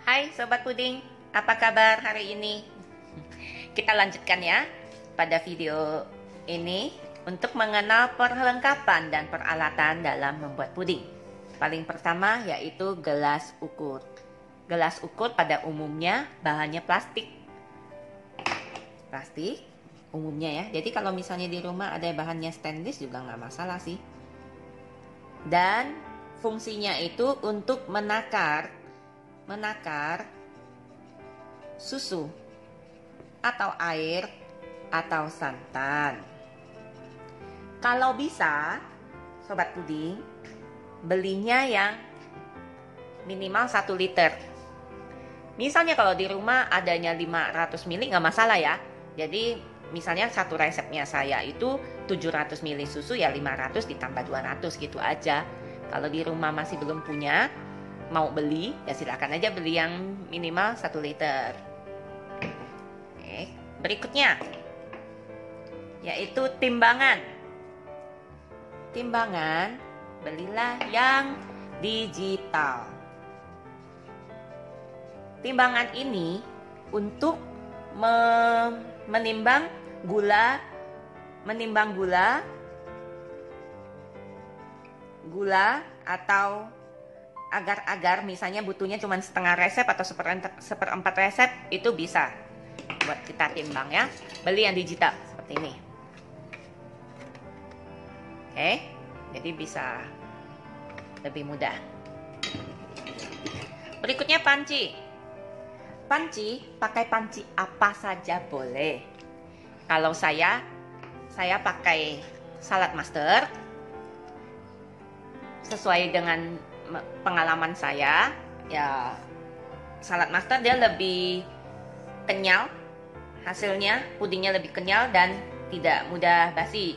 Hai Sobat Puding, apa kabar hari ini? Kita lanjutkan ya pada video ini untuk mengenal perlengkapan dan peralatan dalam membuat puding. Paling pertama yaitu gelas ukur. Gelas ukur pada umumnya bahannya plastik. Plastik umumnya ya. Jadi kalau misalnya di rumah ada bahannya stainless juga nggak masalah sih. Dan fungsinya itu untuk menakar susu atau air atau santan. Kalau bisa, Sobat Puding, belinya yang minimal 1 liter. Misalnya kalau di rumah adanya 500 ml nggak masalah ya. Jadi misalnya satu resepnya saya itu 700 ml susu, ya 500 ditambah 200 gitu aja. Kalau di rumah masih belum punya, mau beli, ya silakan aja beli yang minimal 1 liter. Oke, berikutnya yaitu timbangan. Timbangan belilah yang digital. Timbangan ini untuk menimbang gula atau agar misalnya butuhnya cuma setengah resep atau seperempat resep, itu bisa buat kita timbang ya. Beli yang digital seperti ini. Oke, jadi bisa lebih mudah. Berikutnya panci. Pakai panci apa saja boleh. Kalau saya pakai Salad Master sesuai dengan pengalaman saya. Ya, Salad Master dia lebih kenyal, hasilnya pudingnya lebih kenyal dan tidak mudah basi.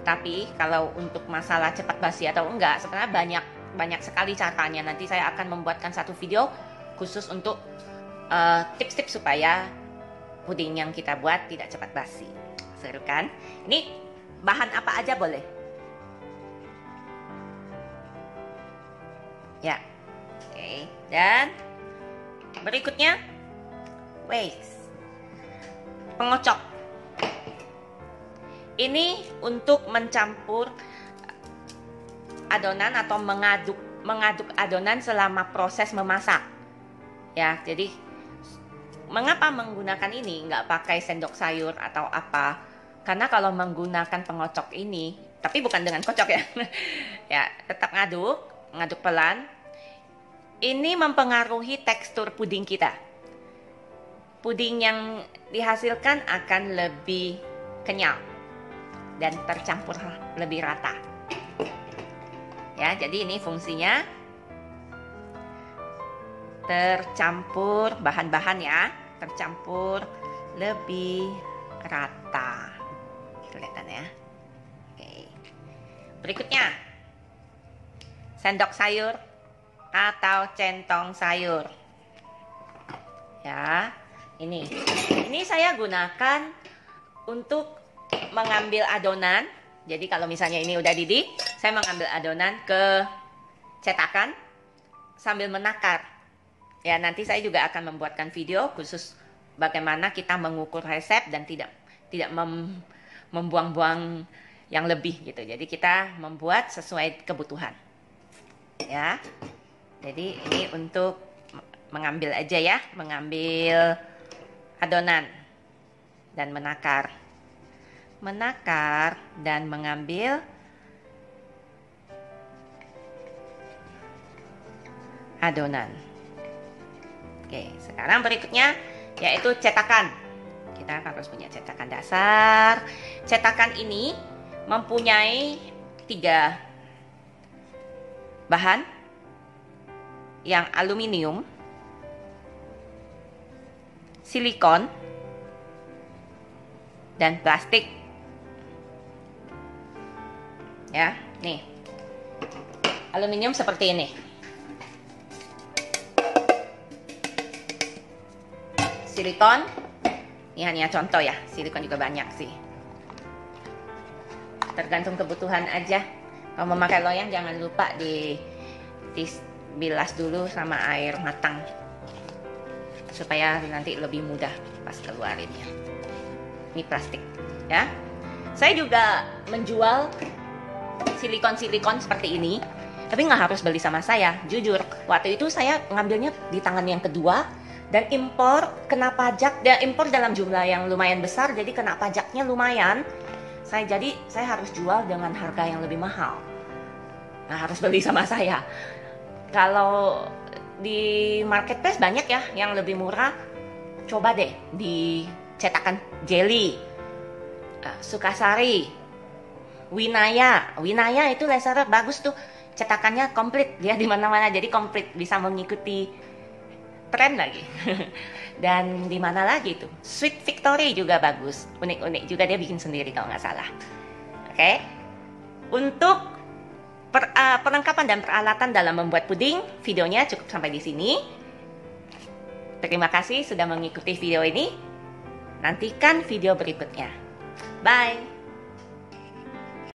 Tapi kalau untuk masalah cepat basi atau enggak, sebenarnya banyak sekali caranya. Nanti saya akan membuatkan satu video khusus untuk tips-tips supaya puding yang kita buat tidak cepat basi. Seru kan? Ini bahan apa aja boleh. Ya, oke. Dan berikutnya, pengocok. Ini untuk mencampur adonan atau mengaduk adonan selama proses memasak. Ya, jadi mengapa menggunakan ini, nggak pakai sendok sayur atau apa? Karena kalau menggunakan pengocok ini, tapi bukan dengan kocok ya, ya tetap ngaduk pelan. Ini mempengaruhi tekstur puding kita. Puding yang dihasilkan akan lebih kenyal dan tercampur lebih rata. Ya, jadi ini fungsinya tercampur bahan-bahan ya, tercampur lebih rata. Kelihatan ya. Oke. Berikutnya, sendok sayur atau centong sayur. Ya, ini saya gunakan untuk mengambil adonan. Jadi kalau misalnya ini udah didih, saya mengambil adonan ke cetakan sambil menakar. Ya, nanti saya juga akan membuatkan video khusus bagaimana kita mengukur resep dan tidak membuang-buang yang lebih gitu. Jadi kita membuat sesuai kebutuhan. Ya. Jadi ini untuk mengambil aja ya, mengambil adonan dan menakar dan mengambil adonan. Oke, sekarang berikutnya yaitu cetakan. Kita harus punya cetakan dasar. Cetakan ini mempunyai 3 bahan, yang aluminium, silikon, dan plastik. Ya, nih. Aluminium seperti ini. Silikon, ini hanya contoh ya. Silikon juga banyak sih. Tergantung kebutuhan aja. Kalau memakai loyang jangan lupa dibilas dulu sama air matang. supaya nanti lebih mudah pas keluarinnya. Ini plastik ya. Saya juga menjual silikon-silikon seperti ini, tapi nggak harus beli sama saya. Jujur, waktu itu saya ngambilnya di tangan yang kedua dan impor, kena pajak, dan impor dalam jumlah yang lumayan besar, jadi kena pajaknya lumayan. Jadi saya harus jual dengan harga yang lebih mahal. Nah, harus beli sama saya. Kalau di marketplace banyak ya yang lebih murah. Coba deh di cetakan Jelly, Sukasari, Winaya itu laser bagus tuh, cetakannya komplit dia di mana-mana, jadi komplit, bisa mengikuti tren lagi. Dan di mana lagi tuh, Sweet Victory juga bagus, unik-unik juga, dia bikin sendiri kalau nggak salah. Oke. Untuk perlengkapan dan peralatan dalam membuat puding, videonya cukup sampai di sini. Terima kasih sudah mengikuti video ini. Nantikan video berikutnya. Bye.